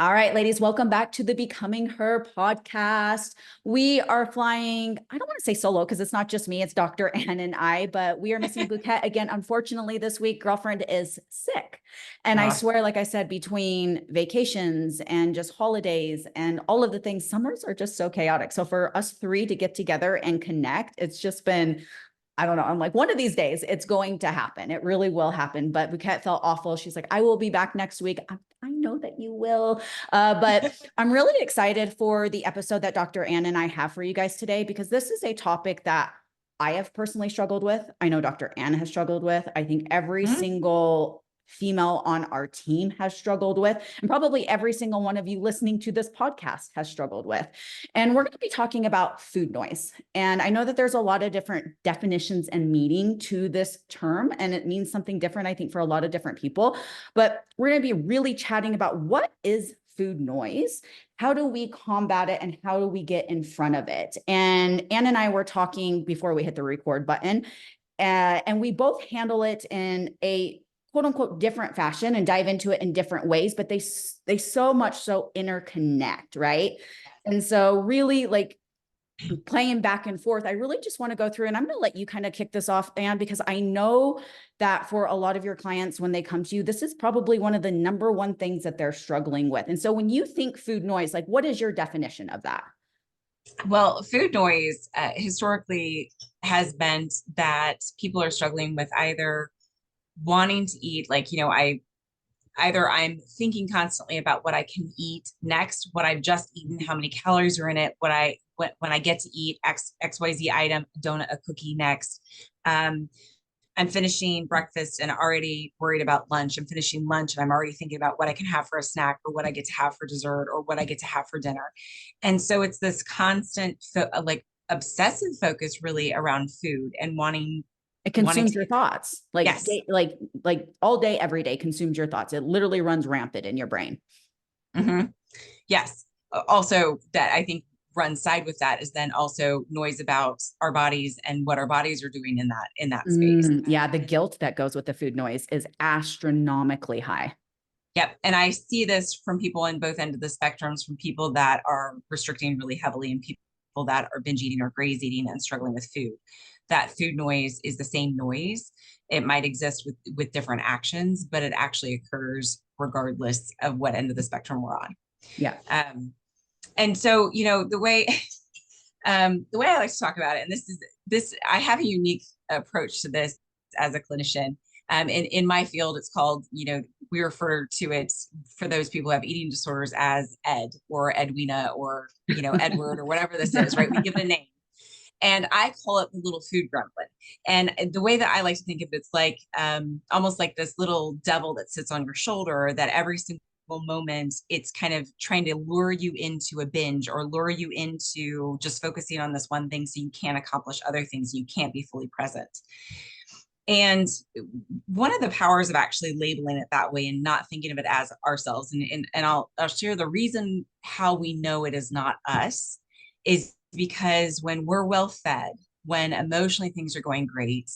All right, ladies, welcome back to the Becoming Her podcast. We are flying, I don't want to say solo because it's not just me, it's Dr. Ann and I, but we are missing Bouquet again. Unfortunately, this week, girlfriend is sick. And I swear, like I said, between vacations and just holidays and all of the things, summers are just so chaotic. So for us three to get together and connect, it's just been, I don't know. I'm like, one of these days it's going to happen. It really will happen. But Bouquet felt awful. She's like, I will be back next week. I know that you will. But I'm really excited for the episode that Dr. Ann and I have for you guys today, because this is a topic that I have personally struggled with. I know Dr. Ann has struggled with. I think every single female on our team has struggled with, and probably every single one of you listening to this podcast has struggled with. And we're going to be talking about food noise. And I know that there's a lot of different definitions and meaning to this term, and it means something different, I think, for a lot of different people. But we're going to be really chatting about what is food noise, how do we combat it, and how do we get in front of it. And Ann and I were talking before we hit the record button, and we both handle it in a quote unquote different fashion and dive into it in different ways, but they so much so interconnect, right? And so really, like, playing back and forth, I really just want to go through, and I'm going to let you kind of kick this off, Anne, because I know that for a lot of your clients, when they come to you, this is probably one of the number one things that they're struggling with. And so when you think food noise, like, what is your definition of that? Well, food noise historically has meant that people are struggling with either wanting to eat, I'm thinking constantly about what I can eat next, what I've just eaten, how many calories are in it, when I get to eat XYZ item, donut, a cookie next. I'm finishing breakfast and already worried about lunch. I'm finishing lunch and I'm already thinking about what I can have for a snack, or what I get to have for dessert, or what I get to have for dinner. And so it's this constant, obsessive focus really around food and It wanting consumes to your get, thoughts, like yes. day, like all day, every day consumes your thoughts. It literally runs rampant in your brain. Mm-hmm. Yes. Also, that I think runs side with that is then also noise about our bodies and what our bodies are doing in that space. Yeah, the guilt that goes with the food noise is astronomically high. Yep. And I see this from people on both ends of the spectrums, from people that are restricting really heavily and people that are binge eating or graze eating and struggling with food. That food noise is the same noise. It might exist with different actions, but it actually occurs regardless of what end of the spectrum we're on. Yeah. And so, the way I like to talk about it, and I have a unique approach to this as a clinician. In my field, it's called, we refer to it, for those people who have eating disorders, as Ed or Edwina or, Edward or whatever this is, right? We give it a name. And I call it the little food gremlin. And the way that I like to think of it's like almost like this little devil that sits on your shoulder, that every single moment it's kind of trying to lure you into a binge or lure you into just focusing on this one thing so you can't accomplish other things. You can't be fully present. And one of the powers of actually labeling it that way and not thinking of it as ourselves, and I'll share the reason how we know it is not us, is because when we're well fed, when emotionally things are going great,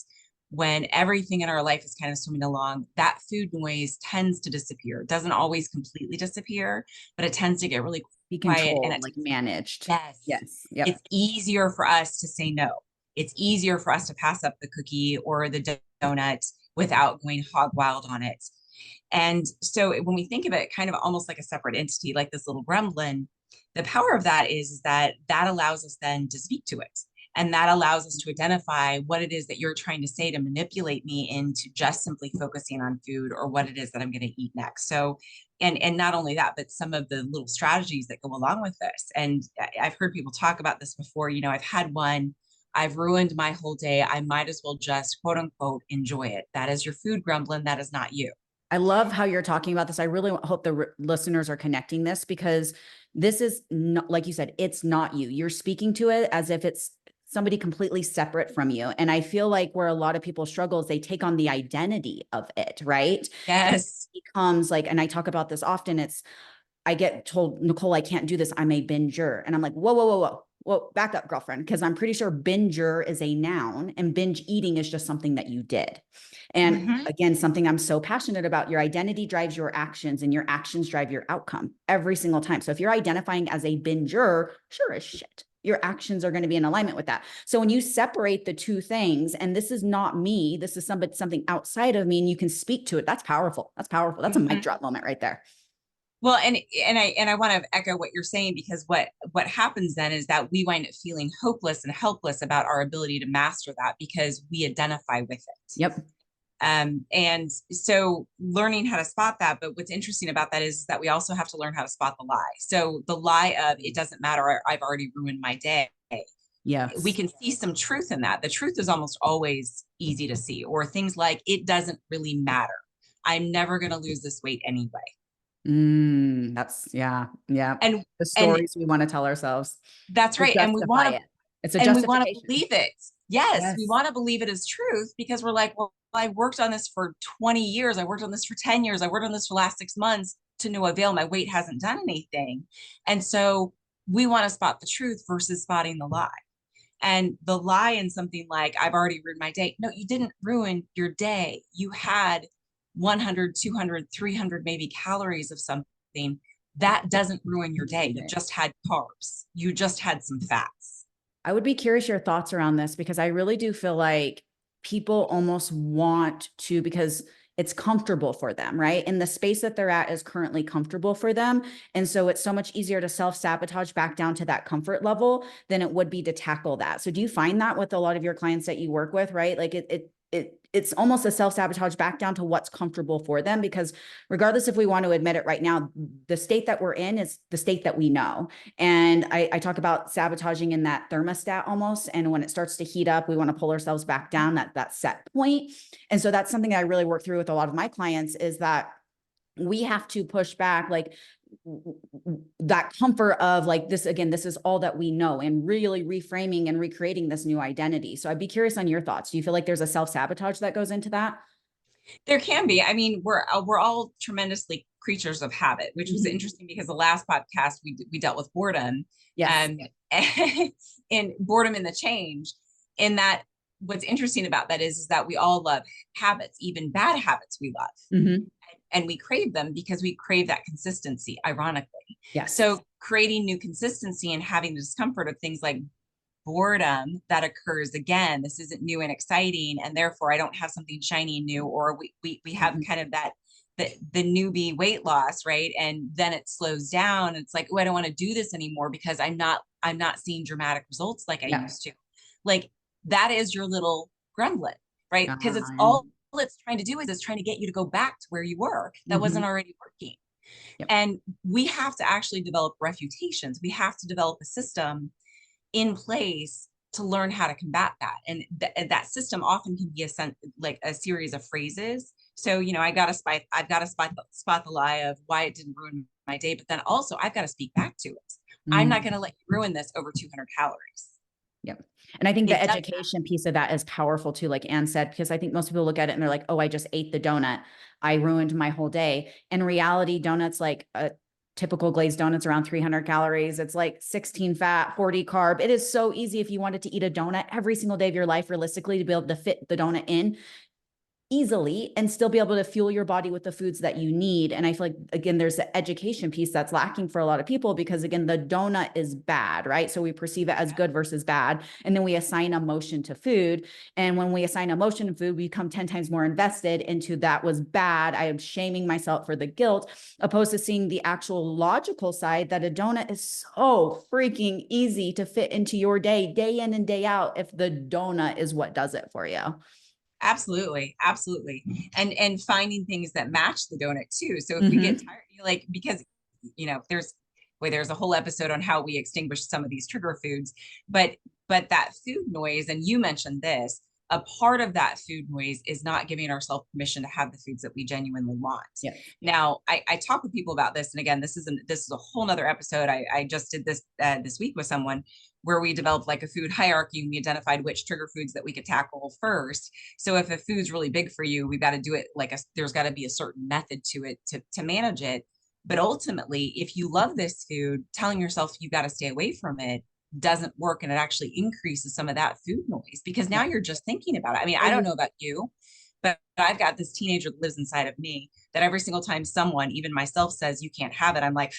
when everything in our life is kind of swimming along, that food noise tends to disappear. It doesn't always completely disappear, but it tends to get really Be quiet. And controlled, like managed. yes, Yes. Yep. it's easier for us to say no. It's easier for us to pass up the cookie or the donut without going hog wild on it. And so when we think of it kind of almost like a separate entity, like this little gremlin, the power of that is that allows us then to speak to it. And that allows us to identify what it is that you're trying to say to manipulate me into just simply focusing on food, or what it is that I'm going to eat next. So, and not only that, but some of the little strategies that go along with this. And I've heard people talk about this before. I've had one, I've ruined my whole day. I might as well just quote unquote enjoy it. That is your food gremlin. That is not you. I love how you're talking about this. I really hope the listeners are connecting this, because this is not, like you said, it's not you. You're speaking to it as if it's somebody completely separate from you. And I feel like where a lot of people struggle is they take on the identity of it, right? Yes. It becomes like, and I talk about this often, I get told, Nicole, I can't do this. I'm a binger. And I'm like, whoa, whoa, whoa, whoa. Well, back up, girlfriend, because I'm pretty sure binger is a noun and binge eating is just something that you did. And again, something I'm so passionate about, your identity drives your actions and your actions drive your outcome every single time. So if you're identifying as a binger, sure as shit, your actions are going to be in alignment with that. So when you separate the two things, and this is not me, this is something outside of me, and you can speak to it, that's powerful. That's powerful. That's a mic drop moment right there. Well, and I want to echo what you're saying, because what happens then is that we wind up feeling hopeless and helpless about our ability to master that because we identify with it. Yep. And so learning how to spot that, but what's interesting about that is that we also have to learn how to spot the lie. So the lie of it doesn't matter, I've already ruined my day. Yes. We can see some truth in that. The truth is almost always easy to see, or things like, it doesn't really matter, I'm never going to lose this weight anyway. That's yeah. And the stories we want to tell ourselves. That's right. And we want to, it's a and we want to justification. believe it. Yes, we want to believe it as truth, because we're like, well, I worked on this for 20 years. I worked on this for 10 years. I worked on this for the last 6 months to no avail. My weight hasn't done anything. And so we want to spot the truth versus spotting the lie. And the lie in something like, I've already ruined my day. No, you didn't ruin your day. You had 100, 200, 300 maybe calories of something. That doesn't ruin your day. You just had carbs. You just had some fats. I would be curious your thoughts around this, because I really do feel like people almost want to, because it's comfortable for them, right? And the space that they're at is currently comfortable for them. And so it's so much easier to self-sabotage back down to that comfort level than it would be to tackle that. So do you find that with a lot of your clients that you work with, right? Like it's almost a self-sabotage back down to what's comfortable for them, because regardless if we want to admit it right now, the state that we're in is the state that we know. And I talk about sabotaging in that thermostat almost. And when it starts to heat up, we want to pull ourselves back down that set point. And so that's something that I really work through with a lot of my clients, is that we have to push back, like that comfort of like this, again, this is all that we know, and really reframing and recreating this new identity. So I'd be curious on your thoughts. Do you feel like there's a self-sabotage that goes into that? There can be. I mean, we're all tremendously creatures of habit, which was interesting because the last podcast we dealt with boredom. Yes. And boredom in the change. In that, what's interesting about that is that we all love habits, even bad habits we love. And we crave them because we crave that consistency, ironically. Yes. So creating new consistency and having the discomfort of things like boredom that occurs again, this isn't new and exciting, and therefore I don't have something shiny and new, or we have kind of that the newbie weight loss, right? And then it slows down. It's like, oh, I don't want to do this anymore because I'm not seeing dramatic results like I used to. Like, that is your little gremlin, right? Because it's all it's trying to do is it's trying to get you to go back to where you were that wasn't already working. And we have to actually develop refutations. We have to develop a system in place to learn how to combat that. And that system often can be like a series of phrases. So, I've got to spot the lie of why it didn't ruin my day, but then also I've got to speak back to it. I'm not going to let you ruin this over 200 calories. Yep. And I think the education piece of that is powerful too, like Anne said, because I think most people look at it and they're like, oh, I just ate the donut, I ruined my whole day. In reality, donuts, like a typical glazed donuts, around 300 calories. It's like 16 fat, 40 carb. It is so easy, if you wanted to eat a donut every single day of your life, realistically, to be able to fit the donut in easily and still be able to fuel your body with the foods that you need. And I feel like, again, there's the education piece that's lacking for a lot of people, because again, the donut is bad, right? So we perceive it as good versus bad. And then we assign emotion to food. And when we assign emotion to food, we become 10 times more invested into that was bad, I am shaming myself for the guilt, opposed to seeing the actual logical side that a donut is so freaking easy to fit into your day in and day out, if the donut is what does it for you. Absolutely. And finding things that match the donut too. So if we get tired, like, because, there's a whole episode on how we extinguish some of these trigger foods, but that food noise, and you mentioned this, a part of that food noise is not giving ourselves permission to have the foods that we genuinely want. Yeah. Now, I talk with people about this. And again, this is a whole nother episode. I just did this this week with someone where we developed like a food hierarchy, and we identified which trigger foods that we could tackle first. So if a food's really big for you, we've got to do it there's got to be a certain method to it to manage it. But ultimately, if you love this food, telling yourself you got to stay away from it doesn't work, and it actually increases some of that food noise, because now you're just thinking about it. I mean, I don't know about you, But I've got this teenager that lives inside of me that every single time someone, even myself, says you can't have it, I'm like,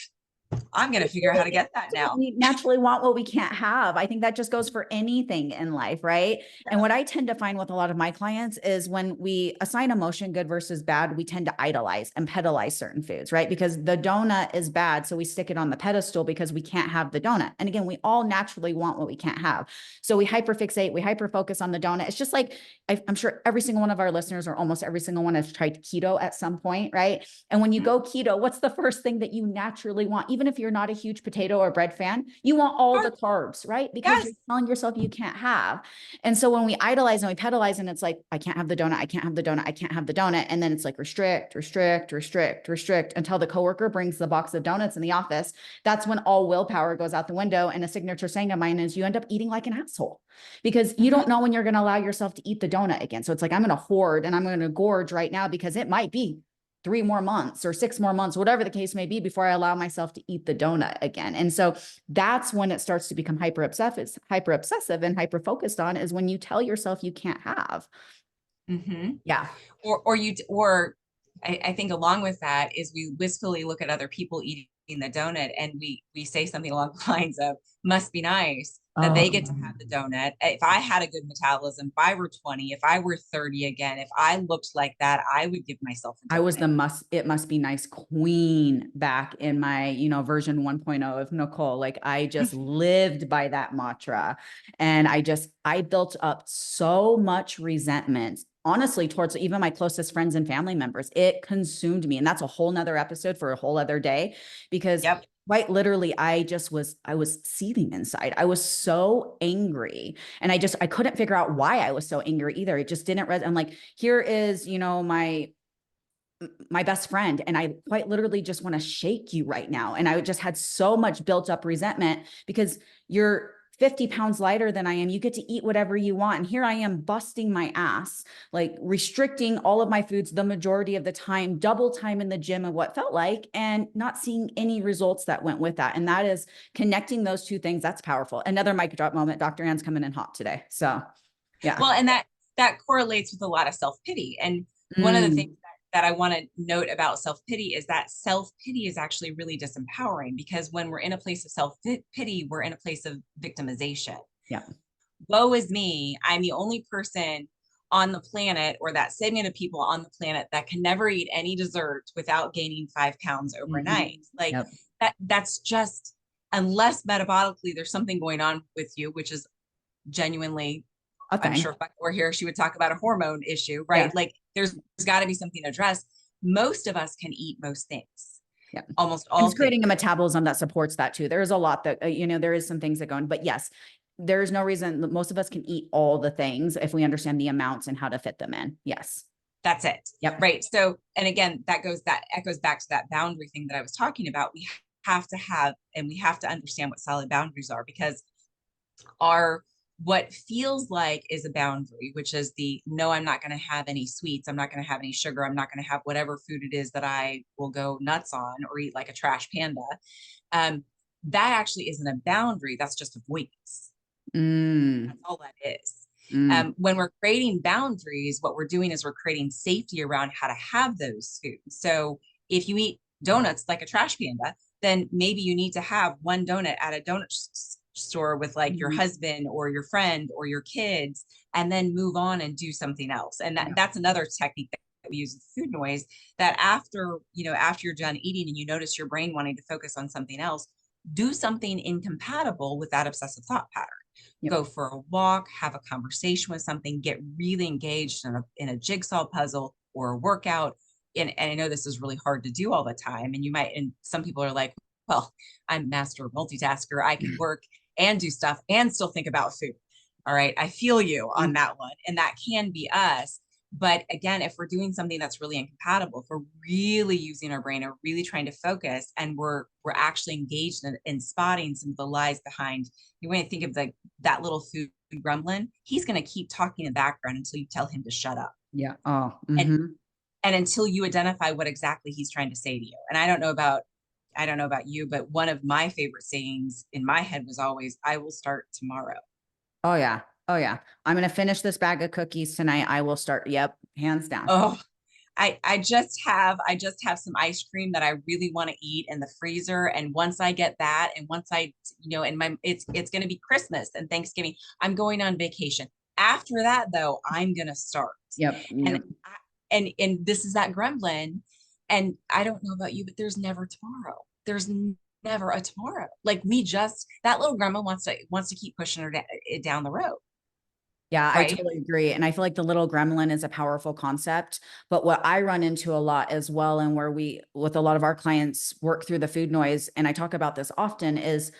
I'm going to figure out how to get that now. We naturally want what we can't have. I think that just goes for anything in life, right? And what I tend to find with a lot of my clients is when we assign emotion, good versus bad, we tend to idolize and pedalize certain foods, right? Because the donut is bad, so we stick it on the pedestal because we can't have the donut. And again, we all naturally want what we can't have. So we hyperfixate, we hyperfocus on the donut. It's just like, I'm sure every single one of our listeners, or almost every single one, has tried keto at some point, right? And when you go keto, what's the first thing that you naturally want? Even if you're not a huge potato or bread fan, you want all the carbs, right? Because you're telling yourself you can't have. And so when we idolize and we pedalize, and it's like, I can't have the donut, I can't have the donut, I can't have the donut. And then it's like restrict, restrict, restrict, restrict until the coworker brings the box of donuts in the office. That's when all willpower goes out the window. And a signature saying of mine is you end up eating like an asshole because you don't know when you're going to allow yourself to eat the donut again. So it's like, I'm going to hoard and I'm going to gorge right now because it might be 3 more months or 6 more months, whatever the case may be, before I allow myself to eat the donut again. And so that's when it starts to become hyper obsessive and hyper focused on, is when you tell yourself you can't have. Mm-hmm. Yeah. Or I think along with that is we wistfully look at other people eating the donut and we say something along the lines of, must be nice that they get to have the donut. If I had a good metabolism, if I were 20, if I were 30 again, if I looked like that, I would give myself a donut. I was the it must be nice queen back in my, version 1.0 of Nicole. Like I just lived by that mantra. And I built up so much resentment, honestly, towards even my closest friends and family members. It consumed me. And that's a whole nother episode for a whole other day, because quite literally, I was seething inside. I was so angry, and I couldn't figure out why I was so angry either. It just didn't I'm like, here is, my best friend, and I quite literally just want to shake you right now. And I just had so much built up resentment because you're 50 pounds lighter than I am. You get to eat whatever you want. And here I am busting my ass, like restricting all of my foods the majority of the time, double time in the gym of what felt like, and not seeing any results that went with that. And that is connecting those two things. That's powerful. Another mic drop moment. Dr. Ann's coming in hot today. So yeah. Well, and that correlates with a lot of self-pity. And one of the things that I want to note about self-pity is that self-pity is actually really disempowering, because when we're in a place of self-pity, we're in a place of victimization. Yeah. Woe is me. I'm the only person on the planet, or that segment of people on the planet, that can never eat any dessert without gaining 5 pounds overnight. Like that's just, unless metabolically there's something going on with you, which is genuinely, I'm sure if I were here, she would talk about a hormone issue, right? Yeah. Like there's got to be something addressed. Most of us can eat most things. Yeah. Almost all. It's creating a metabolism that supports that too. There's a lot that, there is some things that go on, but yes, there is no reason that most of us can eat all the things if we understand the amounts and how to fit them in. Yes. That's it. Yep. Right. So, and again, that echoes back to that boundary thing that I was talking about. We have to understand what solid boundaries are, because what feels like is a boundary, which is no, I'm not going to have any sweets. I'm not going to have any sugar. I'm not going to have whatever food it is that I will go nuts on or eat like a trash panda. That actually isn't a boundary. That's just avoidance. That's all that is. When we're creating boundaries, what we're doing is we're creating safety around how to have those foods. So if you eat donuts like a trash panda, then maybe you need to have one donut at a donut store with like your husband or your friend or your kids, and then move on and do something else. And that's another technique that we use with food noise, that after you're done eating and you notice your brain wanting to focus on something else, do something incompatible with that obsessive thought pattern. Go for a walk, have a conversation with something, get really engaged in a jigsaw puzzle or a workout. And I know this is really hard to do all the time. And some people are like, well, I'm master multitasker. I can work and do stuff and still think about food. All right. I feel you on that one. And that can be us. But again, if we're doing something that's really incompatible, if we're really using our brain or really trying to focus, and we're actually engaged in spotting some of the lies behind, you want to think of that little food gremlin, he's going to keep talking in the background until you tell him to shut up. Yeah. And until you identify what exactly he's trying to say to you. And I don't know about you, but one of my favorite sayings in my head was always, I will start tomorrow. Oh yeah. I'm going to finish this bag of cookies tonight. I will start. Yep. hands down. Oh, I just have some ice cream that I really want to eat in the freezer. And once I get that, and once I, and it's going to be Christmas and Thanksgiving, I'm going on vacation. After that though, I'm going to start. Yep. And Yep. and this is that gremlin. And I don't know about you, but there's never tomorrow. There's never a tomorrow. Like that little gremlin wants to keep pushing it down the road. Yeah, I Right. totally agree. And I feel like the little gremlin is a powerful concept. But what I run into a lot as well, and where we, with a lot of our clients, work through the food noise, and I talk about this often, is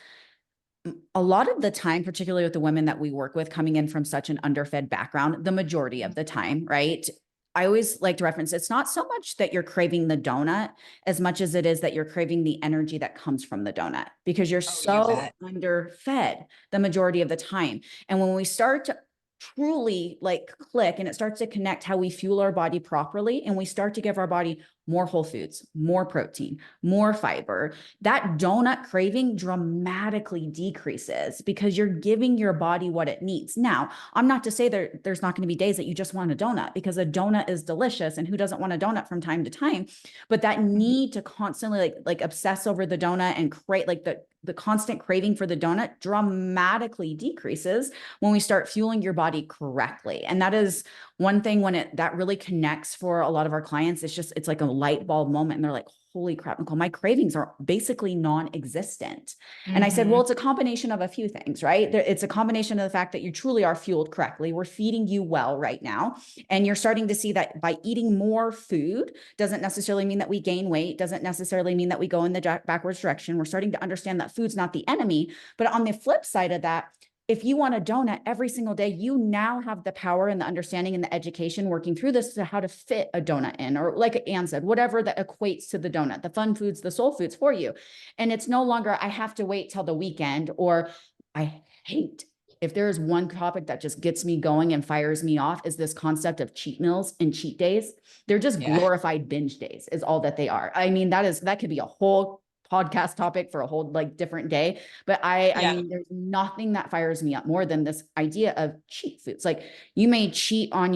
a lot of the time, particularly with the women that we work with coming in from such an underfed background, the majority of the time, right? I always like to reference it's not so much that you're craving the donut as much as it is that you're craving the energy that comes from the donut because you're Oh, you so bet. underfed the majority of the time. And when we start to truly like click and it starts to connect how we fuel our body properly and we start to give our body more whole foods, more protein, more fiber, that donut craving dramatically decreases because you're giving your body what it needs. Now, I'm not to say there's not going to be days that you just want a donut because a donut is delicious and who doesn't want a donut from time to time, but that Mhm. need to constantly like obsess over the donut and create like the constant craving for the donut dramatically decreases when we start fueling your body correctly. And that is one thing when that really connects for a lot of our clients. It's like a light bulb moment. And they're like, holy crap, Nicole, my cravings are basically non-existent. And I said, well, Mhm. it's a combination of a few things, right? It's a combination of the fact that you truly are fueled correctly. We're feeding you well right now. And you're starting to see that by eating more food doesn't necessarily mean that we gain weight, doesn't necessarily mean that we go in the backwards direction. We're starting to understand that food's not the enemy. But on the flip side of that, if you want a donut every single day, you now have the power and the understanding and the education working through this to how to fit a donut in, or like Anne said, whatever that equates to the donut, the fun foods, the soul foods for you. And it's no longer, I have to wait till the weekend, or I hate, if there is one topic that just gets me going and fires me off is this concept of cheat meals and cheat days. They're just Yeah. glorified binge days is all that they are. I mean, that could be a whole podcast topic for a whole like different day. But I Yeah. mean, there's nothing that fires me up more than this idea of cheat foods. Like you may cheat on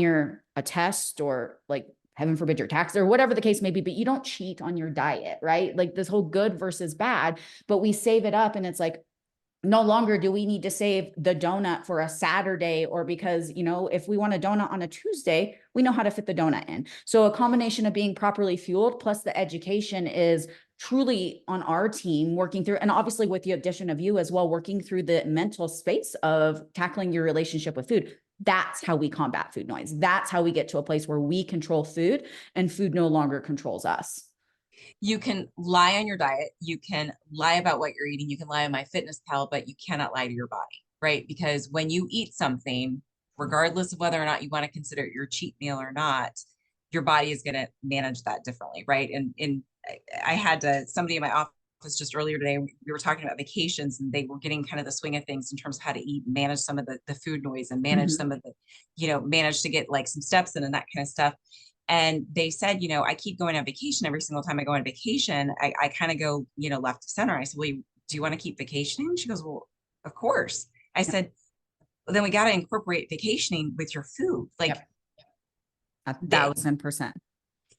a test or like heaven forbid your tax or whatever the case may be, but you don't cheat on your diet, right? Like this whole good versus bad, but we save it up and it's like, no longer do we need to save the donut for a Saturday or because, if we want a donut on a Tuesday, we know how to fit the donut in. So a combination of being properly fueled plus the education is truly on our team working through, and obviously with the addition of you as well, working through the mental space of tackling your relationship with food. That's how we combat food noise. That's how we get to a place where we control food and food no longer controls us. You can lie on your diet. You can lie about what you're eating. You can lie on MyFitnessPal, but you cannot lie to your body, right? Because when you eat something, regardless of whether or not you want to consider it your cheat meal or not, your body is going to manage that differently, right? And I had somebody in my office just earlier today. We were talking about vacations, and they were getting kind of the swing of things in terms of how to eat, and manage some of the food noise, and manage Mm-hmm. some of the, manage to get like some steps in and that kind of stuff. And they said, I keep going on vacation. Every single time I go on vacation, I kind of go, left to center. I said, well, do you want to keep vacationing? She goes, well, of course. I Yep. said, well, then we got to incorporate vacationing with your food. Like Yep. A the 1000%.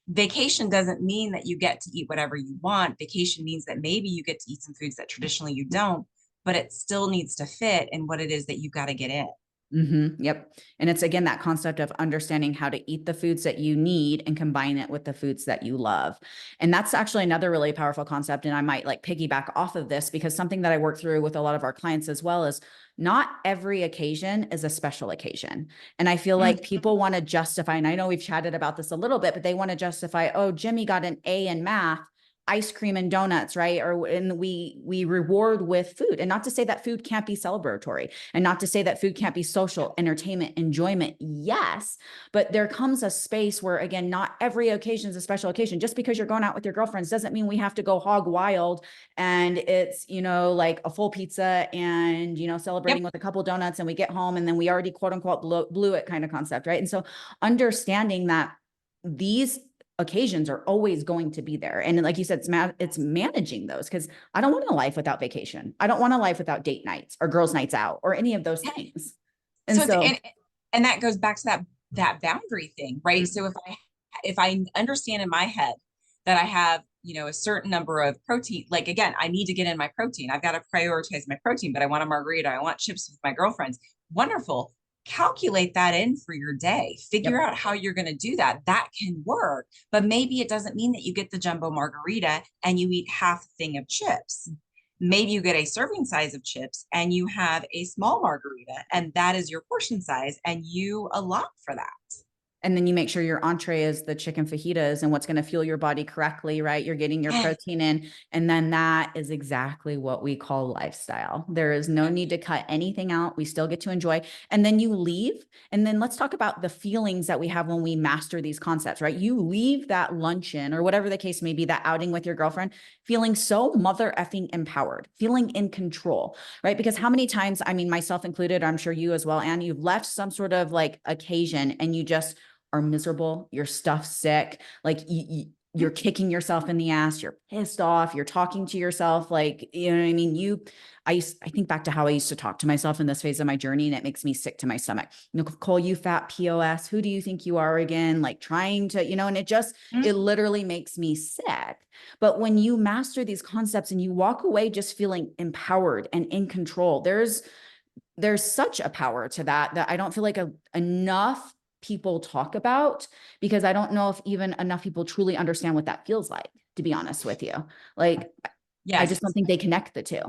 vacation doesn't mean that you get to eat whatever you want. Vacation means that maybe you get to eat some foods that traditionally you don't, but it still needs to fit in what it is that you got to get in. Mm-hmm. Yep. And it's again that concept of understanding how to eat the foods that you need and combine it with the foods that you love. And that's actually another really powerful concept. And I might like piggyback off of this because something that I work through with a lot of our clients as well is not every occasion is a special occasion. And I feel like people want to justify, and I know we've chatted about this a little bit, but they want to justify, oh, Jimmy got an A in math, ice cream and donuts, right? And we reward with food. And not to say that food can't be celebratory, and not to say that food can't be social, entertainment, enjoyment. Yes, but there comes a space where, again, not every occasion is a special occasion. Just because you're going out with your girlfriends doesn't mean we have to go hog wild and it's, like a full pizza and, celebrating Yep. with a couple donuts and we get home and then we already quote unquote blew it kind of concept, right? And so understanding that these occasions are always going to be there. And like you said, it's managing those because I don't want a life without vacation. I don't want a life without date nights or girls' nights out or any of those things. And So so, and that goes back to that boundary thing, right? So if I understand in my head that I have, you know, a certain number of protein, like again, I need to get in my protein. I've got to prioritize my protein, but I want a margarita. I want chips with my girlfriends. Wonderful. Calculate that in for your day. Figure Yep. out how you're going to do that. That can work, but maybe it doesn't mean that you get the jumbo margarita and you eat half a thing of chips. Maybe you get a serving size of chips and you have a small margarita, and that is your portion size, and you allot for that. And then you make sure your entree is the chicken fajitas and what's going to fuel your body correctly, right? You're getting your Yes. protein in. And then that is exactly what we call lifestyle. There is no need to cut anything out. We still get to enjoy. And then you leave. And then let's talk about the feelings that we have when we master these concepts, right? You leave that luncheon or whatever the case may be, that outing with your girlfriend, feeling so mother effing empowered, feeling in control, right? Because how many times, I mean, myself included, I'm sure you as well, Anne, you've left some sort of like occasion and you just are miserable, you're stuffed sick, like you're kicking yourself in the ass, you're pissed off, you're talking to yourself, like, you know what I mean? I think back to how I used to talk to myself in this phase of my journey, and it makes me sick to my stomach. Nicole, you fat POS, who do you think you are again? Like trying to, and it literally makes me sick. But when you master these concepts and you walk away just feeling empowered and in control, there's such a power to that I don't feel like enough people talk about, because I don't know if even enough people truly understand what that feels like, to be honest with you. Like, I Yes. just don't think they connect the two.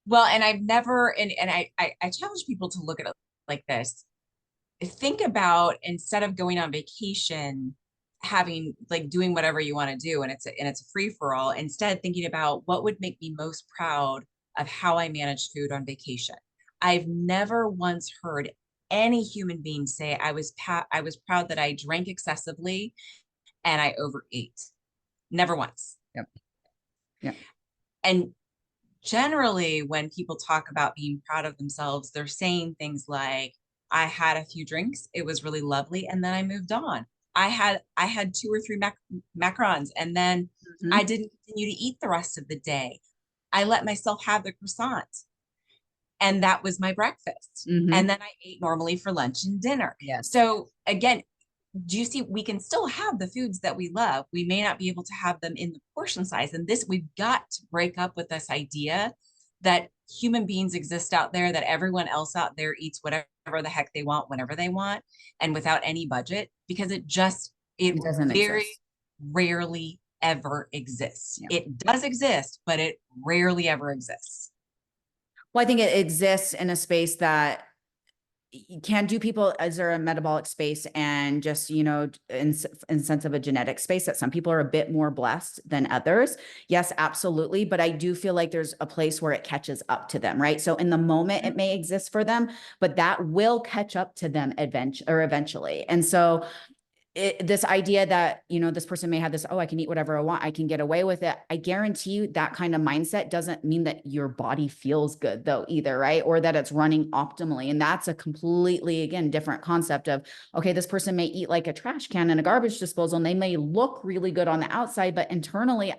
Well, and I've never, and I challenge people to look at it like this. Think about, instead of going on vacation, having like doing whatever you want to do, and it's a free for all, instead thinking about what would make me most proud of how I manage food on vacation. I've never once heard any human being say I was proud that I drank excessively and I overate. Never once. Yep. Yep. And generally, when people talk about being proud of themselves, they're saying things like, I had a few drinks, it was really lovely, and then I moved on. I had two or three macarons, and then Mm-hmm. I didn't continue to eat the rest of the day. I let myself have the croissant, and that was my breakfast. Mm-hmm. And then I ate normally for lunch and dinner. Yes. So again, do you see, we can still have the foods that we love. We may not be able to have them in the portion size. And this, we've got to break up with this idea that human beings exist out there, that everyone else out there eats whatever the heck they want, whenever they want, and without any budget, because it It doesn't very exist. rarely ever exists. Yeah. It does exist, but it rarely ever exists. Well, I think it exists in a space that can do people, is there a metabolic space and just, in sense of a genetic space that some people are a bit more blessed than others? Yes, absolutely. But I do feel like there's a place where it catches up to them, right? So in the moment it may exist for them, but that will catch up to them eventually. And so this idea that, this person may have this, oh, I can eat whatever I want, I can get away with it. I guarantee you that kind of mindset doesn't mean that your body feels good though either, right? Or that it's running optimally. And that's a completely, again, different concept of, okay, this person may eat like a trash can and a garbage disposal, and they may look really good on the outside, but internally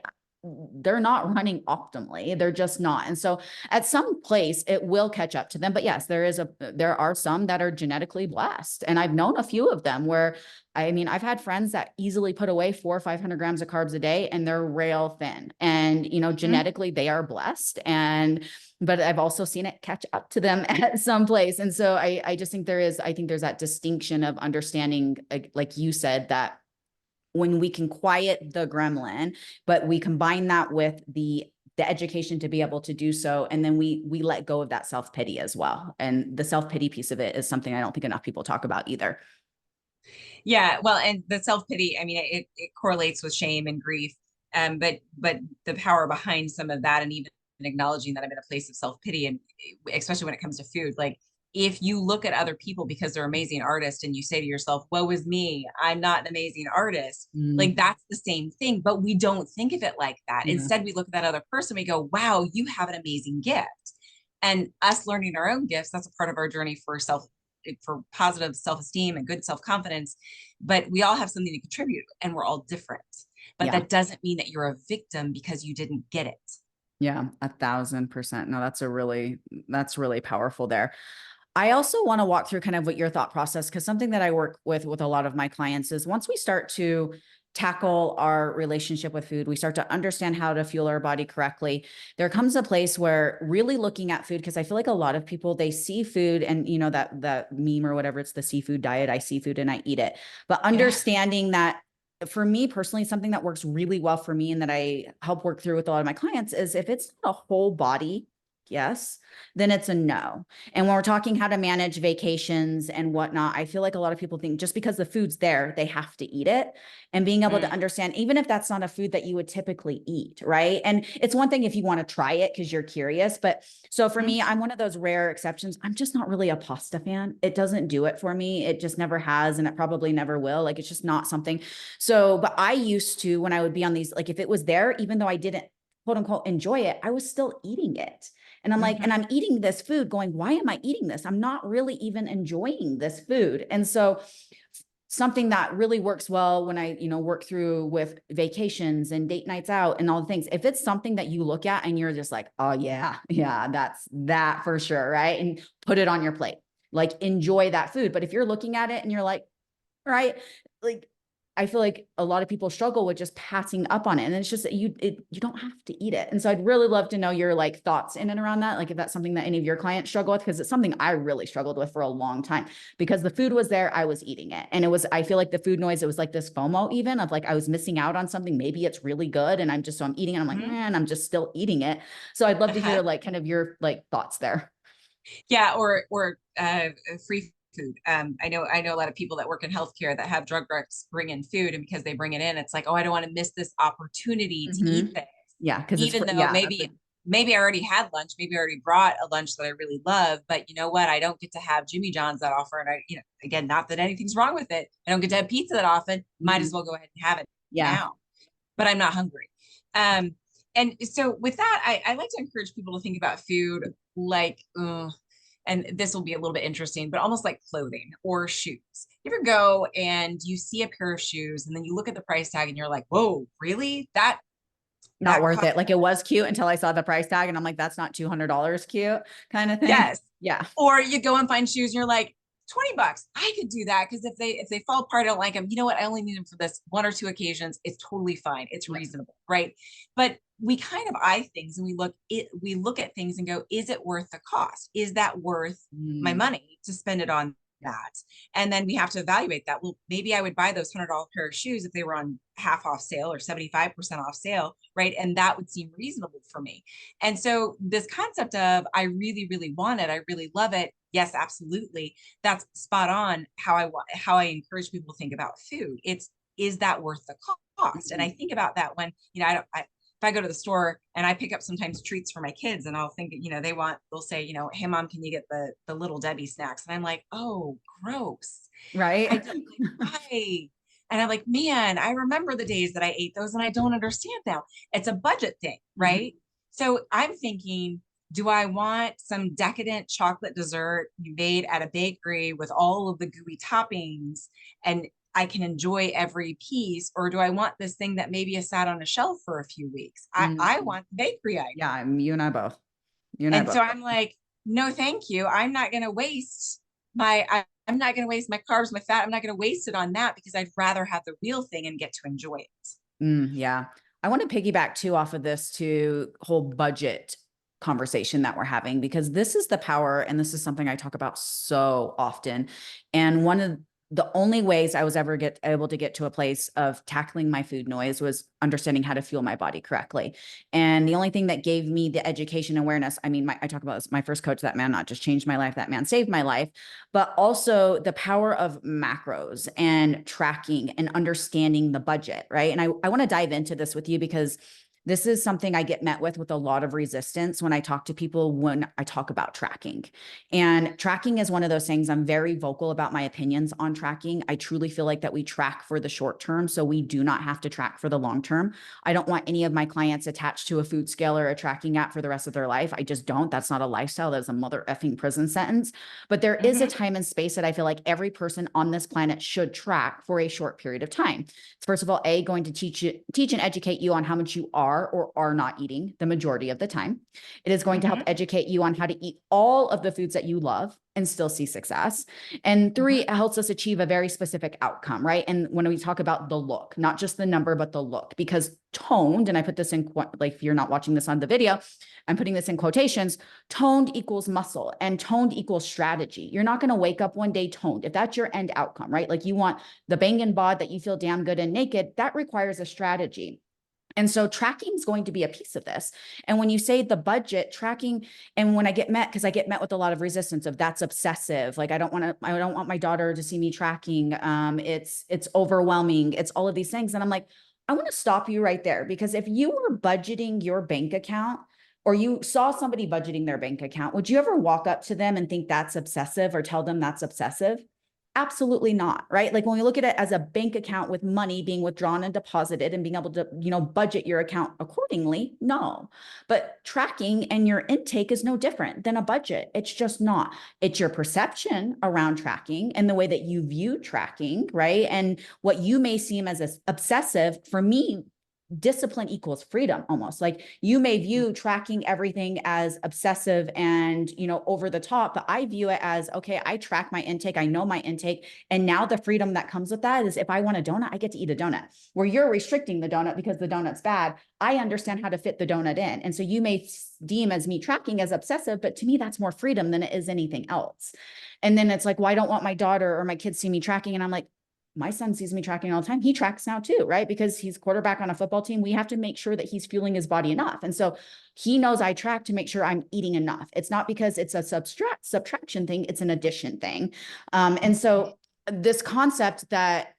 they're not running optimally. They're just not. And so at some place it will catch up to them. But yes, there are some that are genetically blessed. And I've known a few of them where, I mean, I've had friends that easily put away 400 or 500 grams of carbs a day and they're rail thin, and, genetically they are blessed. But I've also seen it catch up to them at some place. And so I just think I think there's that distinction of understanding, like you said, that when we can quiet the gremlin, but we combine that with the education to be able to do so. And then we let go of that self-pity as well. And the self-pity piece of it is something I don't think enough people talk about either. Yeah, well, and the self-pity, I mean, it correlates with shame and grief. But the power behind some of that, and even acknowledging that I'm in a place of self-pity, and especially when it comes to food, like if you look at other people because they're amazing artists and you say to yourself, woe is me, I'm not an amazing artist, like that's the same thing, but we don't think of it like that. Yeah. Instead, we look at that other person, we go, wow, you have an amazing gift. And us learning our own gifts, that's a part of our journey for positive self-esteem and good self-confidence. But we all have something to contribute, and we're all different. But Yeah. that doesn't mean that you're a victim because you didn't get it. Yeah, 1,000%. No, that's really powerful there. I also want to walk through kind of what your thought process, because something that I work with a lot of my clients is once we start to tackle our relationship with food, we start to understand how to fuel our body correctly. There comes a place where really looking at food, because I feel like a lot of people, they see food and you know, that meme or whatever, it's the seafood diet. I see food and I eat it. But Yeah. understanding that for me personally, something that works really well for me and that I help work through with a lot of my clients is if it's not a whole body, yes, then it's a no. And when we're talking how to manage vacations and whatnot, I feel like a lot of people think just because the food's there, they have to eat it. And being able to Mm, understand, even if that's not a food that you would typically eat, right? And it's one thing if you want to try it because you're curious. But so for mhm, me, I'm one of those rare exceptions. I'm just not really a pasta fan. It doesn't do it for me. It just never has, and it probably never will. Like it's just not something. So, but I used to, when I would be on these, like if it was there, even though I didn't quote unquote enjoy it, I was still eating it. And I'm like, and mhm. I'm eating this food going, why am I eating this? I'm not really even enjoying this food. And so something that really works well when I, work through with vacations and date nights out and all the things, if it's something that you look at and you're just like, oh yeah, yeah, that's that for sure. Right. And put it on your plate, like enjoy that food. But if you're looking at it and you're like, right, like I feel like a lot of people struggle with just passing up on it. And it's just that you don't have to eat it. And so I'd really love to know your like thoughts in and around that. Like if that's something that any of your clients struggle with, because it's something I really struggled with for a long time because the food was there, I was eating it. And it was, I feel like the food noise, it was like this FOMO even of like, I was missing out on something. Maybe it's really good. And so I'm eating it. I'm like, Mhm. man, I'm just still eating it. So I'd love to Uh-huh. hear like kind of your like thoughts there. Yeah, or free food. I know a lot of people that work in healthcare that have drug reps bring in food, and because they bring it in, it's like, oh, I don't want to miss this opportunity to eat Mm-hmm. this, Yeah. Cause it's, even though yeah, that's a, maybe I already had lunch, maybe I already brought a lunch that I really love, but you know what? I don't get to have Jimmy John's that often, and again, not that anything's wrong with it. I don't get to have pizza that often. Might as mhm. well go ahead and have it Yeah. now, but I'm not hungry. Um, and so with that, I like to encourage people to think about food like, and this will be a little bit interesting, but almost like clothing or shoes. You ever go and you see a pair of shoes and then you look at the price tag and you're like, whoa, really? Not That worth cost, it. Like it was cute until I saw the price tag and I'm like, that's not $200 cute kind of thing. yes. Yeah. Or you go and find shoes and you're like, $20. I could do that because if they fall apart, I don't like them. You know what? I only need them for this one or two occasions. It's totally fine. It's Yeah. reasonable, right? But we kind of eye things and we look at things and go, is it worth the cost? Is that worth my Mm, money to spend it on yeah. that? And then we have to evaluate that. Well, maybe I would buy those $100 pair of shoes if they were on half off sale or 75% off sale, right? And that would seem reasonable for me. And so this concept of I really, really want it, I really love it. Yes, absolutely. That's spot on how I encourage people to think about food. It's is that worth the cost? And I Mhm. think about that when, I don't if I go to the store and I pick up sometimes treats for my kids and I'll think, they'll say, hey mom, can you get the little Debbie snacks? And I'm like, oh, gross. I Right. don't like why. And I'm like, man, I remember the days that I ate those and I don't understand now. It's a budget thing, Mhm. right? So I'm thinking, do I want some decadent chocolate dessert you made at a bakery with all of the gooey toppings and I can enjoy every piece? Or do I want this thing that maybe is sat on a shelf for a few weeks? I Mhm. want the bakery item. Yeah. You and I both. You and I And both. so I'm like, no, thank you. I'm not going to waste my carbs, my fat. I'm not going to waste it on that because I'd rather have the real thing and get to enjoy it. Yeah. I want to piggyback too off of this to whole budget conversation that we're having, because this is the power. And this is something I talk about so often. And one of the only ways I was ever able to get to a place of tackling my food noise was understanding how to fuel my body correctly. And the only thing that gave me the education awareness, I mean, I talk about this, my first coach, that man not just changed my life, that man saved my life, but also the power of macros and tracking and understanding the budget, right? And I want to dive into this with you because this is something I get met with a lot of resistance when I talk to people when I talk about tracking. And tracking is one of those things I'm very vocal about my opinions on tracking. I truly feel like that we track for the short term, so we do not have to track for the long term. I don't want any of my clients attached to a food scale or a tracking app for the rest of their life. I just don't. That's not a lifestyle. That's a mother effing prison sentence. But there is a Mhm. time and space that I feel like every person on this planet should track for a short period of time. First of all, going to teach and educate you on how much you are are or are not eating the majority of the time. It is going to help Mhm. educate you on how to eat all of the foods that you love and still see success. And three, Mhm. it helps us achieve a very specific outcome, right? And when we talk about the look, not just the number, but the look, because toned, and I put this in, like, if you're not watching this on the video, I'm putting this in quotations, toned equals muscle and toned equals strategy. You're not going to wake up one day toned. If that's your end outcome, right? Like you want the banging bod that you feel damn good and naked, that requires a strategy. And so tracking is going to be a piece of this. And when you say the budget tracking, and when I get met, because I get met with a lot of resistance of that's obsessive. Like I don't want my daughter to see me tracking. It's overwhelming. It's all of these things. And I'm like, I want to stop you right there, because if you were budgeting your bank account, or you saw somebody budgeting their bank account, would you ever walk up to them and think that's obsessive or tell them that's obsessive? Absolutely not, right? Like when we look at it as a bank account with money being withdrawn and deposited and being able to, budget your account accordingly, no. But tracking and your intake is no different than a budget. It's just not. It's your perception around tracking and the way that you view tracking, right? And what you may seem as obsessive, for me, discipline equals freedom. Almost like you may view tracking everything as obsessive and over the top, but I view it as, okay, I track my intake, I know my intake, and now the freedom that comes with that is if I want a donut, I get to eat a donut. Where you're restricting the donut because the donut's bad, I understand how to fit the donut in. And so you may deem as me tracking as obsessive, but to me that's more freedom than it is anything else. And then it's like, well, I don't want my daughter or my kids see me tracking, and I'm like, my son sees me tracking all the time. He tracks now too, right? Because he's quarterback on a football team. We have to make sure that he's fueling his body enough. And so he knows I track to make sure I'm eating enough. It's not because it's a subtraction thing. It's an addition thing. And so this concept that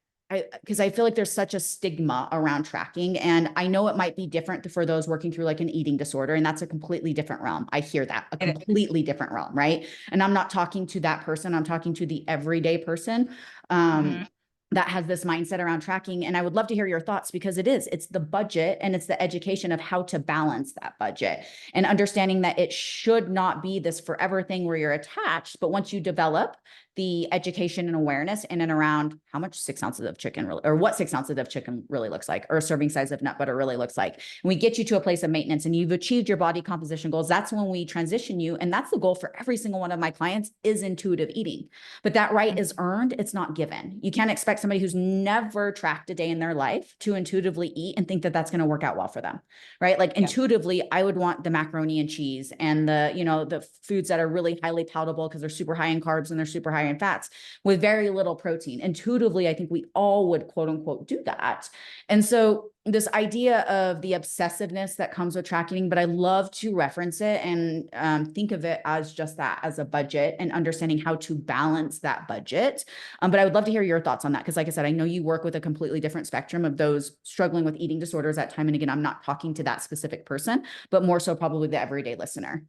because I feel like there's such a stigma around tracking, and I know it might be different for those working through like an eating disorder, and that's a completely different realm. I hear that, a It completely different realm, right? And I'm not talking to that person. I'm talking to the everyday person. Mhm. That has this mindset around tracking. And I would love to hear your thoughts, because it's the budget and it's the education of how to balance that budget and understanding that it should not be this forever thing where you're attached. But once you develop the education and awareness in and around how much 6 ounces of chicken really, or what 6 ounces of chicken really looks like, or a serving size of nut butter really looks like, and we get you to a place of maintenance and you've achieved your body composition goals, that's when we transition you. And that's the goal for every single one of my clients, is intuitive eating. But that right is earned. It's not given. You can't expect somebody who's never tracked a day in their life to intuitively eat and think that that's going to work out well for them, right? Like Yep. intuitively, I would want the macaroni and cheese and the foods that are really highly palatable because they're super high in carbs and they're super high in fats with very little protein. Intuitively, I think we all would quote unquote do that. And so this idea of the obsessiveness that comes with tracking, but I love to reference it and think of it as just that, as a budget, and understanding how to balance that budget. But I would love to hear your thoughts on that, because like I said, I know you work with a completely different spectrum of those struggling with eating disorders at time. And again, I'm not talking to that specific person, but more so probably the everyday listener.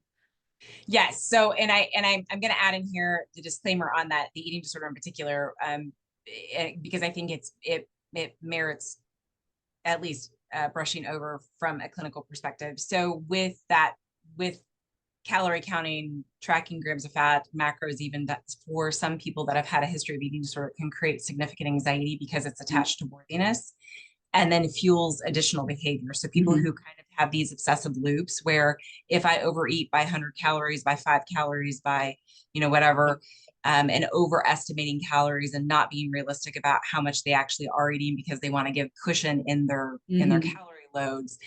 Yes. So, I'm going to add in here the disclaimer on that, the eating disorder in particular, because I think it merits at least brushing over from a clinical perspective. So with calorie counting, tracking grams of fat, macros, even, that's for some people that have had a history of eating disorder, can create significant anxiety because it's attached to worthiness and then fuels additional behavior. So people Mm-hmm. who kind of have these obsessive loops where if I overeat by 100 calories, by 5 calories, by, whatever, and overestimating calories and not being realistic about how much they actually are eating because they want to give cushion in their Mm-hmm. calorie loads,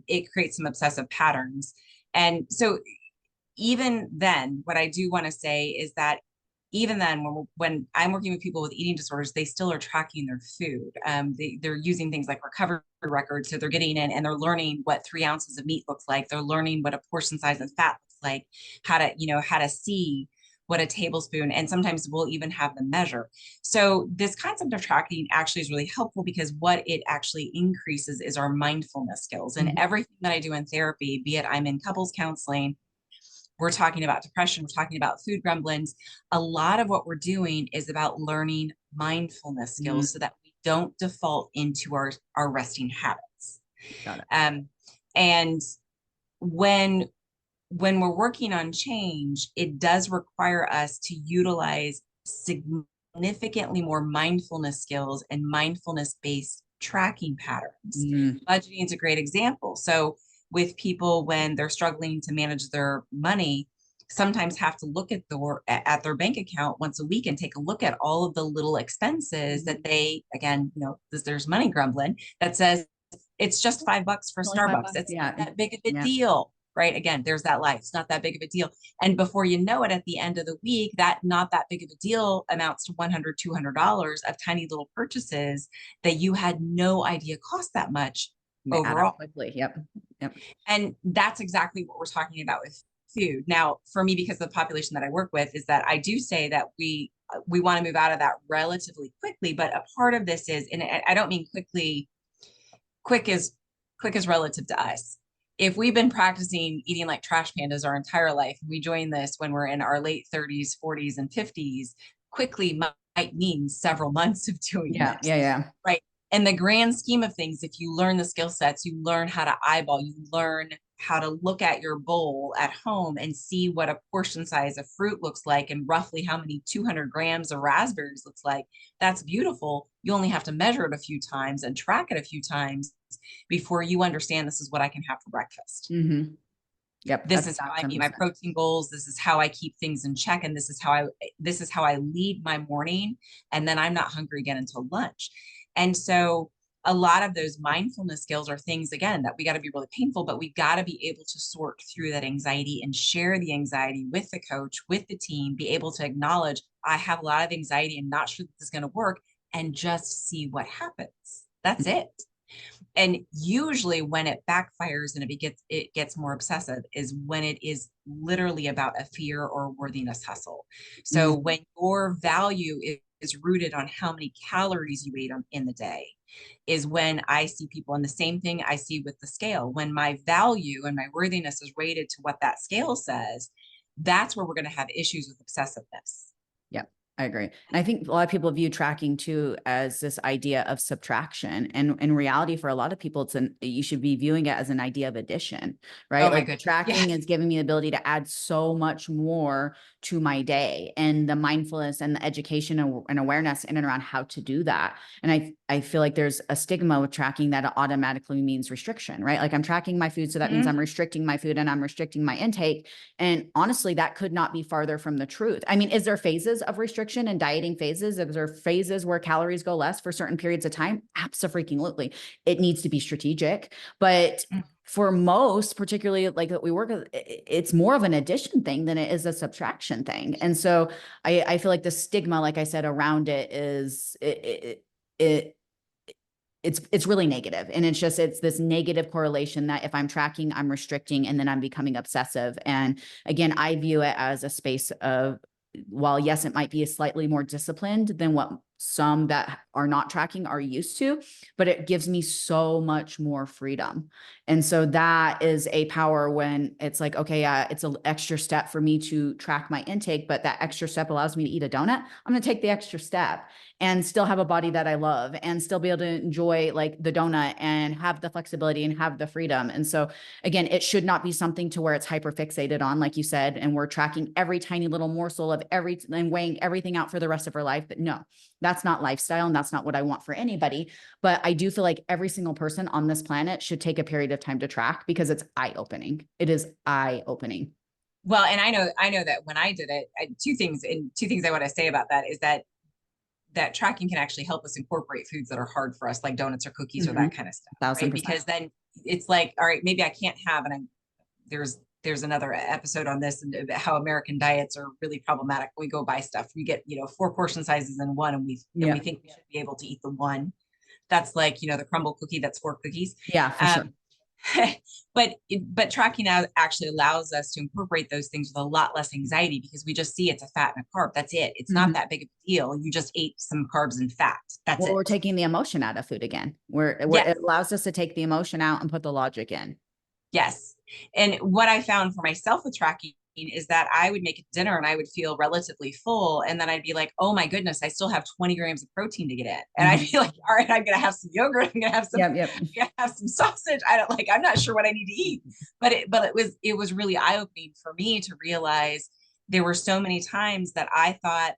it creates some obsessive patterns. And so even then, what I do want to say is that even then, when I'm working with people with eating disorders, they still are tracking their food. They're using things like recovery records. So they're getting in and they're learning what 3 ounces of meat looks like. They're learning what a portion size of fat looks like, how to see what a tablespoon, and sometimes we'll even have them measure. So this concept of tracking actually is really helpful because what it actually increases is our mindfulness skills. And Mm-hmm. everything that I do in therapy, be it I'm in couples counseling, we're talking about depression, we're talking about food gremlins. A lot of what we're doing is about learning mindfulness Mm-hmm. skills so that we don't default into our resting habits. Got it. And when we're working on change, it does require us to utilize significantly more mindfulness skills and mindfulness based tracking patterns. Mm. Budgeting is a great example. So with people, when they're struggling to manage their money, sometimes have to look at their bank account once a week and take a look at all of the little expenses that they, again, there's money grumbling that says it's just $5 for Only $5. Starbucks. It's Yeah. not that big of a Yeah. deal, right? Again, there's that life. It's not that big of a deal. And before you know it, at the end of the week, that not that big of a deal amounts to $100, $200 of tiny little purchases that you had no idea cost that much They add up overall. quickly. Yep. Yep. And that's exactly what we're talking about with food. Now, for me, because of the population that I work with, is that I do say that we want to move out of that relatively quickly. But a part of this is, and I don't mean quickly, quick is relative to us. If we've been practicing eating like trash pandas our entire life, we join this when we're in our late 30s, 40s, and 50s, quickly might mean several months of doing Yeah. this. Yeah. Yeah. Right. In the grand scheme of things, if you learn the skill sets, you learn how to eyeball, you learn how to look at your bowl at home and see what a portion size of fruit looks like and roughly how many 200 grams of raspberries looks like. That's beautiful. You only have to measure it a few times and track it a few times before you understand this is what I can have for breakfast. Mm-hmm. Yep. This is how I meet my protein goals. This is how I keep things in check. And this is how I lead my morning. And then I'm not hungry again until lunch. And so a lot of those mindfulness skills are things, again, that we got to be really painful, but we got to be able to sort through that anxiety and share the anxiety with the coach, with the team, be able to acknowledge, I have a lot of anxiety and not sure this is going to work, and just see what happens. That's it. And usually when it backfires and it gets more obsessive is when it is literally about a fear or worthiness hustle. So when your value is rooted on how many calories you ate in the day, is when I see people, and the same thing I see with the scale. When my value and my worthiness is rated to what that scale says, that's where we're going to have issues with obsessiveness. Yep. I agree. And I think a lot of people view tracking too as this idea of subtraction. And in reality, for a lot of people, you should be viewing it as an idea of addition, right? Oh my Like goodness. tracking Yes. is giving me the ability to add so much more to my day, and the mindfulness and the education and awareness in and around how to do that. And I feel like there's a stigma with tracking that automatically means restriction, right? Like I'm tracking my food. So that means I'm restricting my food and I'm restricting my intake. And honestly, that could not be farther from the truth. I mean, is there phases of restriction and dieting phases? Is there phases where calories go less for certain periods of time? Absolutely. It needs to be strategic, but for most, particularly like that we work with, it's more of an addition thing than it is a subtraction thing. And so I feel like the stigma, like I said, around it is it's really negative. And it's this negative correlation that if I'm tracking, I'm restricting, and then I'm becoming obsessive. And again, I view it as a space of, while yes, it might be a slightly more disciplined than what some that are not tracking are used to, but it gives me so much more freedom. And so that is a power when it's like, okay, it's an extra step for me to track my intake, but that extra step allows me to eat a donut. I'm going to take the extra step and still have a body that I love and still be able to enjoy like the donut and have the flexibility and have the freedom. And so again, it should not be something to where it's hyper fixated on, like you said, and we're tracking every tiny little morsel of and weighing everything out for the rest of our life. But no, that's not lifestyle. And that's not what I want for anybody. But I do feel like every single person on this planet should take a period of time to track, because it's eye-opening. It is eye-opening. Well, and I know that when I did it, two things I want to say about that is that tracking can actually help us incorporate foods that are hard for us, like donuts or cookies or that kind of stuff, right? 1000%. Because then it's like, all right, maybe I can't have, and there's another episode on this and how American diets are really problematic. We go buy stuff, we get 4 portion sizes in one, and we think we should be able to eat the one. That's like the crumble cookie, that's 4 cookies. Yeah, for sure. But tracking out actually allows us to incorporate those things with a lot less anxiety, because we just see it's a fat and a carb. That's it. It's not that big of a deal. You just ate some carbs and fat. That's it. We're taking the emotion out of food again. It allows us to take the emotion out and put the logic in. Yes. And what I found for myself with tracking is that I would make a dinner and I would feel relatively full. And then I'd be like, oh my goodness, I still have 20 grams of protein to get in. And I'd be like, all right, I'm going to have some yogurt. I'm going to have some sausage. I'm not sure what I need to eat, but it was really eye-opening for me to realize there were so many times that I thought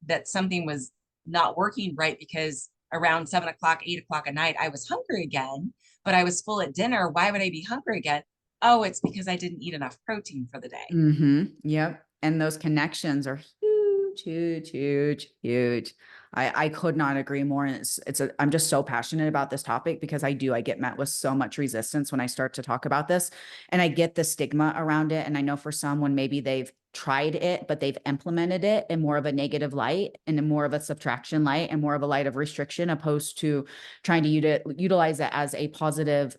that something was not working right, because around 7 o'clock, 8 o'clock at night, I was hungry again, but I was full at dinner. Why would I be hungry again? Oh, it's because I didn't eat enough protein for the day. Yep. And those connections are huge, huge, huge, huge. I could not agree more. And I'm just so passionate about this topic because I get met with so much resistance when I start to talk about this, and I get the stigma around it. And I know for someone, maybe they've tried it, but they've implemented it in more of a negative light and in more of a subtraction light and more of a light of restriction, opposed to trying to utilize it as a positive,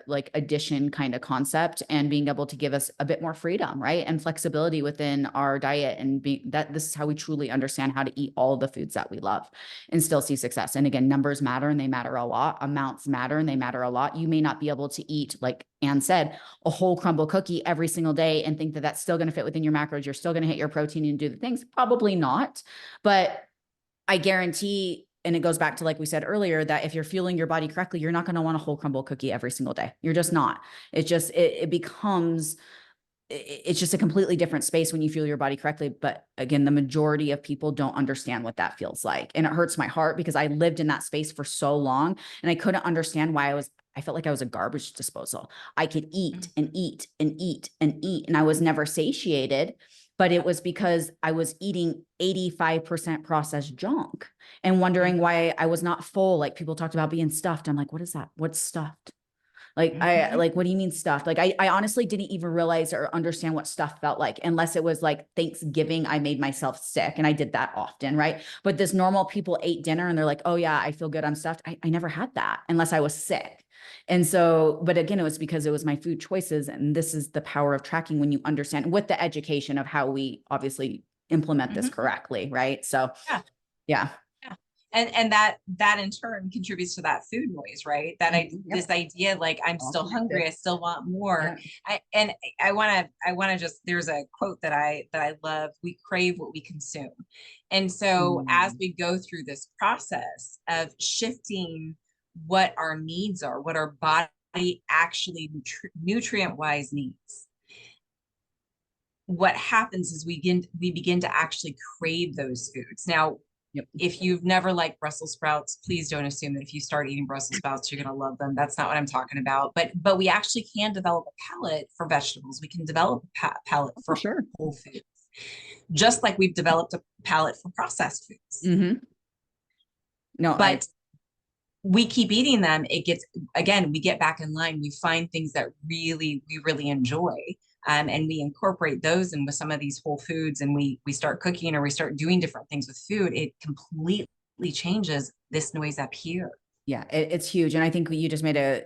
like addition kind of concept, and being able to give us a bit more freedom, right? And flexibility within our diet, and this is how we truly understand how to eat all the foods that we love and still see success. And again, numbers matter and they matter a lot. Amounts matter and they matter a lot. You may not be able to eat, like Anne said, a whole crumble cookie every single day and think that that's still going to fit within your macros. You're still going to hit your protein and do the things. Probably not. But I guarantee, and it goes back to, like we said earlier, that if you're fueling your body correctly, you're not going to want a whole crumble cookie every single day. You're just not. It becomes, it's just a completely different space when you fuel your body correctly. But again, the majority of people don't understand what that feels like. And it hurts my heart because I lived in that space for so long and I couldn't understand why I felt like I was a garbage disposal. I could eat and eat and eat and eat, and I was never satiated, but it was because I was eating 85% processed junk and wondering why I was not full. Like people talked about being stuffed. I'm like, what is that? What's stuffed? Like, what do you mean stuffed? Like, I honestly didn't even realize or understand what stuff felt like, unless it was like Thanksgiving, I made myself sick, and I did that often. Right. But this normal people ate dinner and they're like, oh yeah, I feel good, I'm stuffed. I never had that unless I was sick. And so, but again, it was because it was my food choices. And this is the power of tracking when you understand, with the education of how we obviously implement this correctly. Right. So Yeah. yeah. Yeah. And that in turn contributes to that food noise, right? This idea, like, I'm All still connected. hungry, I still want more. Yeah. I want to just, there's a quote that I love: we crave what we consume. And so as we go through this process of shifting what our needs are, what our body actually nutrient wise needs, what happens is we begin to actually crave those foods. Now, Yep. if you've never liked Brussels sprouts, please don't assume that if you start eating Brussels sprouts, you're going to love them. That's not what I'm talking about. But we actually can develop a palate for vegetables. We can develop a palate For for sure. whole foods, just like we've developed a palate for processed foods. No, But we keep eating them. It gets, again, we get back in line. We find things that we really enjoy. And we incorporate those in with some of these whole foods, and we start cooking or we start doing different things with food. It completely changes this noise up here. yeah, it's huge. And I think you just made a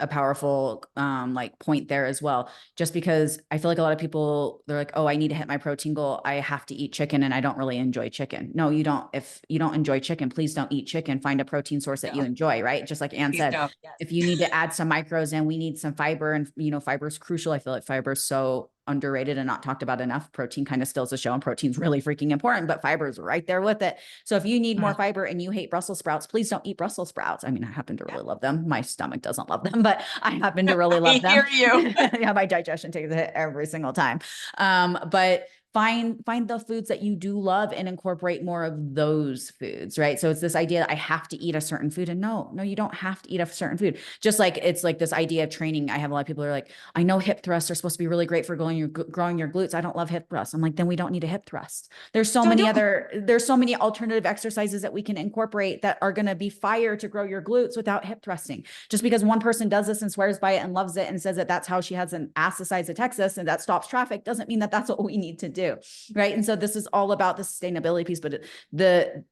powerful like point there as well. Just because I feel like a lot of people, they're like, oh, I need to hit my protein goal, I have to eat chicken, and I don't really enjoy chicken. No, you don't. If you don't enjoy chicken, please don't eat chicken. Find a protein source that you enjoy, right? Just like Anne said, Yes. if you need to add some micros and we need some fiber, and fiber is crucial. I feel like fiber is so underrated and not talked about enough. Protein kind of steals the show, and protein's really freaking important, but fiber is right there with it. So if you need more fiber and you hate Brussels sprouts, please don't eat Brussels sprouts. I mean, I happen to really love them. My stomach doesn't love them, but I happen to really love them. I hear you. Yeah, my digestion takes a hit every single time. But find the foods that you do love and incorporate more of those foods, right? So it's this idea that I have to eat a certain food, and no, you don't have to eat a certain food. Just like it's like this idea of training. I have a lot of people who are like, I know hip thrusts are supposed to be really great for growing your glutes. I don't love hip thrusts. I'm like, then we don't need a hip thrust. There's so many alternative exercises that we can incorporate that are going to be fire to grow your glutes without hip thrusting. Just because one person does this and swears by it and loves it and says that that's how she has an ass the size of Texas and that stops traffic, doesn't mean that that's what we need to do. Right. And so this is all about the sustainability piece, but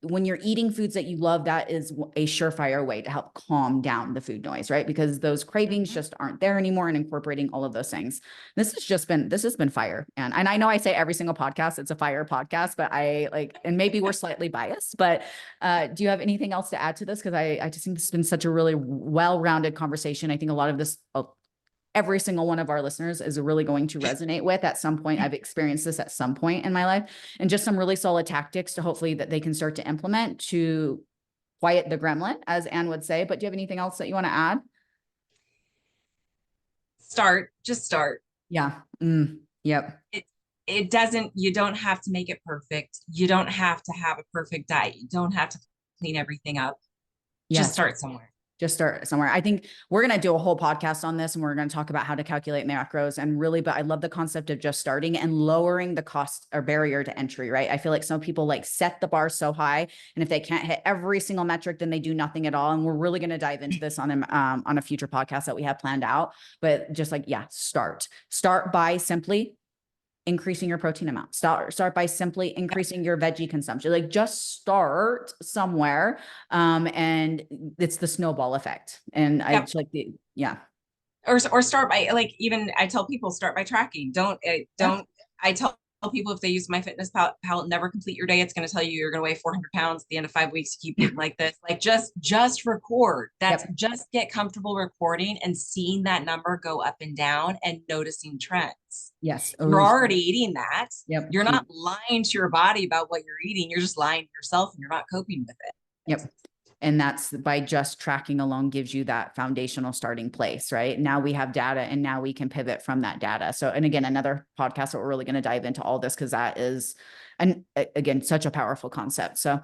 when you're eating foods that you love, that is a surefire way to help calm down the food noise, right? Because those cravings just aren't there anymore, and incorporating all of those things. This has been fire. And I know I say every single podcast, it's a fire podcast, but and maybe we're slightly biased, but do you have anything else to add to this? Cause I just think this has been such a really well-rounded conversation. I think a lot of this, every single one of our listeners is really going to resonate with at some point. I've experienced this at some point in my life, and just some really solid tactics to hopefully that they can start to implement to quiet the gremlin, as Anne would say. But do you have anything else that you want to add? Just start. Yeah. Yep. It doesn't, you don't have to make it perfect. You don't have to have a perfect diet. You don't have to clean everything up. Just Yes. start somewhere. Just start somewhere. I think we're going to do a whole podcast on this and we're going to talk about how to calculate macros and really, but I love the concept of just starting and lowering the cost or barrier to entry, right? I feel like some people like set the bar so high and if they can't hit every single metric, then they do nothing at all. And we're really going to dive into this on a future podcast that we have planned out, but just like, yeah, start by simply increasing your protein amount. Start by simply increasing your veggie consumption. Like just start somewhere. And it's the snowball effect. And I just like yeah. Or start by, like, even I tell people, start by tracking. I tell people, if they use MyFitnessPal, never complete your day. It's going to tell you you're going to weigh 400 pounds at the end of 5 weeks. You keep getting like this, like just record. Just get comfortable recording and seeing that number go up and down and noticing trends. Yes. You're already eating that. Yep. You're not lying to your body about what you're eating. You're just lying to yourself and you're not coping with it. Yep. And that's by just tracking alone gives you that foundational starting place, right? Now we have data and now we can pivot from that data. So, and again, another podcast that we're really going to dive into all this because that is, and again, such a powerful concept. So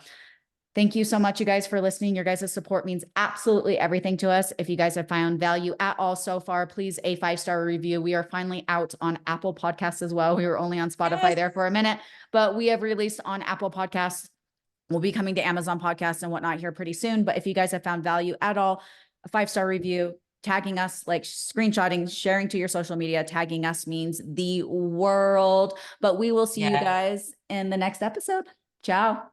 thank you so much, you guys, for listening. Your guys' support means absolutely everything to us. If you guys have found value at all so far, please a 5-star review. We are finally out on Apple Podcasts as well. We were only on Spotify there for a minute, but we have released on Apple Podcasts. We'll be coming to Amazon podcasts and whatnot here pretty soon. But if you guys have found value at all, a 5-star review, tagging us, like screenshotting, sharing to your social media, tagging us means the world. But we will see you guys in the next episode. Ciao.